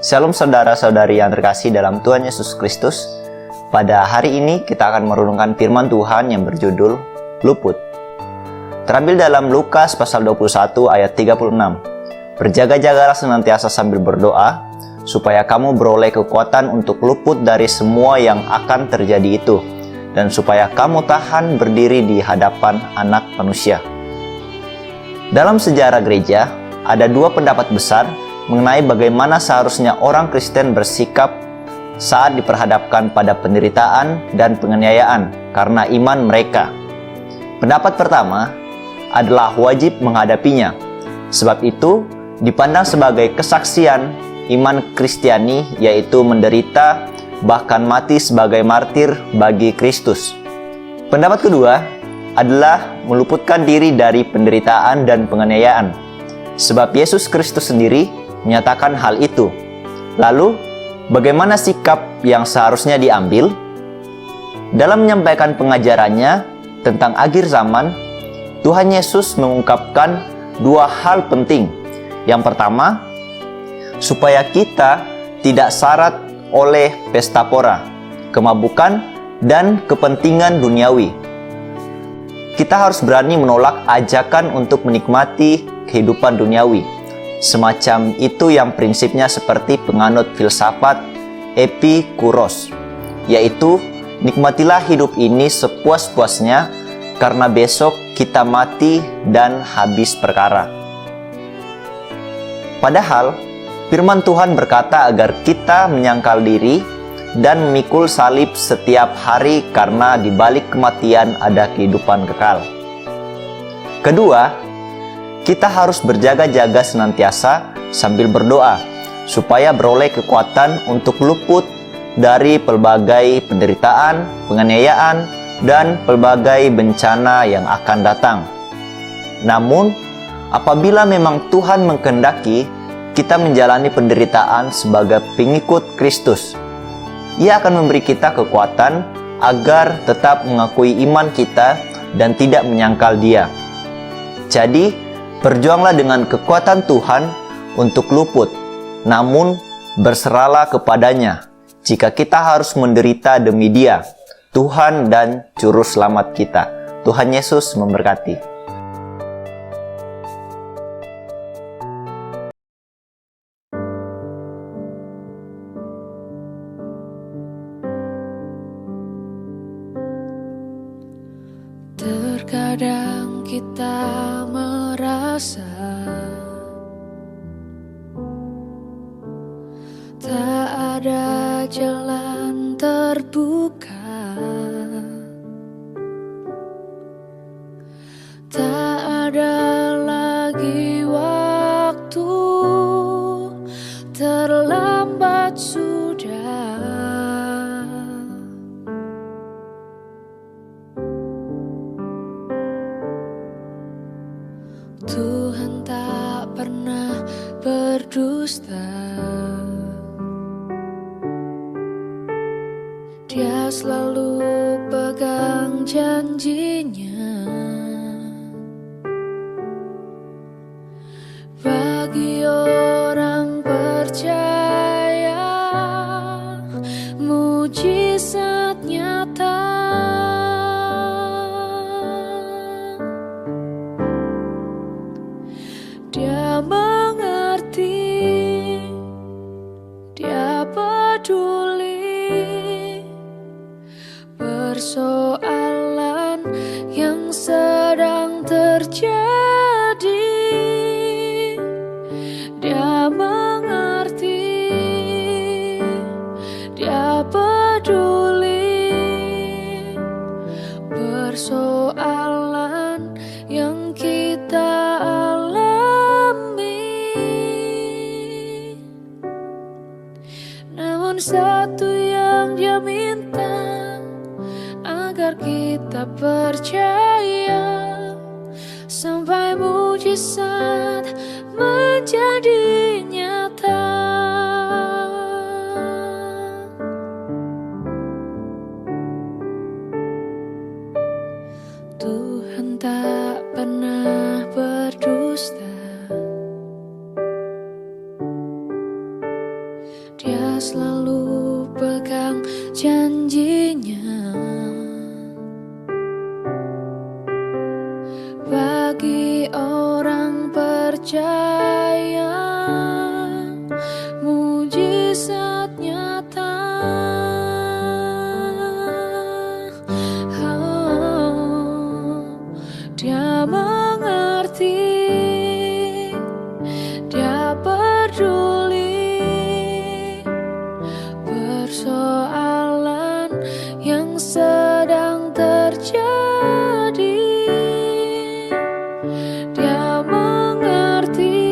Shalom saudara-saudari yang terkasih dalam Tuhan Yesus Kristus. Pada hari ini kita akan merenungkan firman Tuhan yang berjudul Luput. Terambil dalam Lukas pasal 21 ayat 36. Berjaga-jagalah senantiasa sambil berdoa, supaya kamu beroleh kekuatan untuk luput dari semua yang akan terjadi itu, dan supaya kamu tahan berdiri di hadapan Anak Manusia. Dalam sejarah gereja, ada dua pendapat besar mengenai bagaimana seharusnya orang Kristen bersikap saat diperhadapkan pada penderitaan dan penganiayaan karena iman mereka. Pendapat pertama adalah wajib menghadapinya, sebab itu dipandang sebagai kesaksian iman Kristiani, yaitu menderita bahkan mati sebagai martir bagi Kristus. Pendapat kedua adalah meluputkan diri dari penderitaan dan penganiayaan, sebab Yesus Kristus sendiri menyatakan hal itu. Lalu, bagaimana sikap yang seharusnya diambil? Dalam menyampaikan pengajarannya tentang akhir zaman, Tuhan Yesus mengungkapkan dua hal penting. Yang pertama, supaya kita tidak syarat oleh pesta pora, kemabukan, dan kepentingan duniawi. Kita harus berani menolak ajakan untuk menikmati kehidupan duniawi. Semacam itu yang prinsipnya seperti penganut filsafat Epikuros, yaitu nikmatilah hidup ini sepuas-puasnya karena besok kita mati dan habis perkara. Padahal firman Tuhan berkata agar kita menyangkal diri dan memikul salib setiap hari karena di balik kematian ada kehidupan kekal. Kedua, kita harus berjaga-jaga senantiasa sambil berdoa, supaya beroleh kekuatan untuk luput dari pelbagai penderitaan, penganiayaan, dan pelbagai bencana yang akan datang. Namun, apabila memang Tuhan mengkehendaki kita menjalani penderitaan sebagai pengikut Kristus, Ia akan memberi kita kekuatan agar tetap mengakui iman kita dan tidak menyangkal Dia. Jadi, berjuanglah dengan kekuatan Tuhan untuk luput, namun berserahlah kepadanya jika kita harus menderita demi Dia, Tuhan dan Juru Selamat kita. Tuhan Yesus memberkati. Terkadang kita merasa tak ada jalan terbuka, tak ada lagi waktu, terlambat sudah. Tuhan tak pernah berdusta. Dia selalu pegang janjinya. Bagi orang percaya, mujizat nyata. Dia mengerti, Dia peduli persoalan yang sedang terjadi. Dia mengerti, Dia peduli persoalan yang kita satu yang Dia minta, agar kita percaya sampai mujizat menjadi nyata. Tuhan tak pernah berdusta. Dia selalu pegang janjinya. Bagi orang percaya, mujizat nyata. Dia mengerti, dia peduli persoalan yang sedang terjadi. Dia mengerti,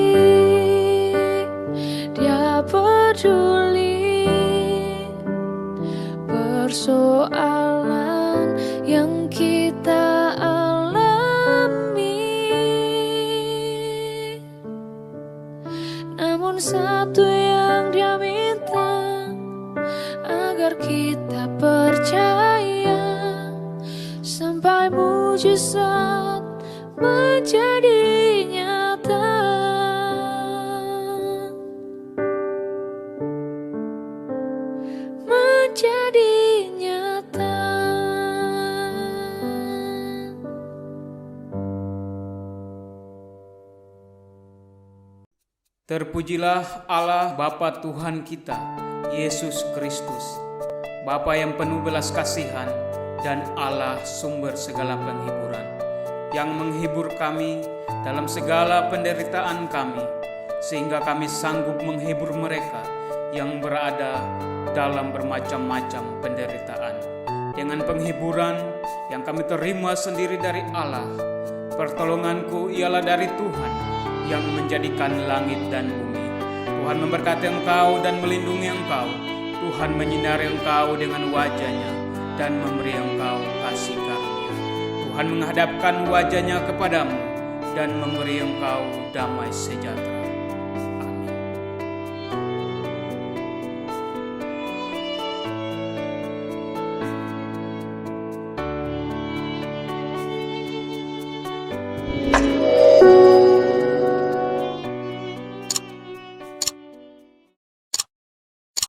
dia peduli persoalan yang kita alami. Namun satu yang dia minta, agar kita percaya sampai mujizat menjadi nyata. Menjadi nyata. Terpujilah Allah Bapa Tuhan kita, Yesus Kristus, Bapa yang penuh belas kasihan dan Allah sumber segala penghiburan, yang menghibur kami dalam segala penderitaan kami, sehingga kami sanggup menghibur mereka yang berada dalam bermacam-macam penderitaan. Dengan penghiburan yang kami terima sendiri dari Allah, pertolonganku ialah dari Tuhan yang menjadikan langit dan bumi. Tuhan memberkati engkau dan melindungi engkau. Tuhan menyinari engkau dengan wajah-Nya dan memberi engkau kasih karunia. Tuhan menghadapkan wajah-Nya kepadamu dan memberi engkau damai sejahtera.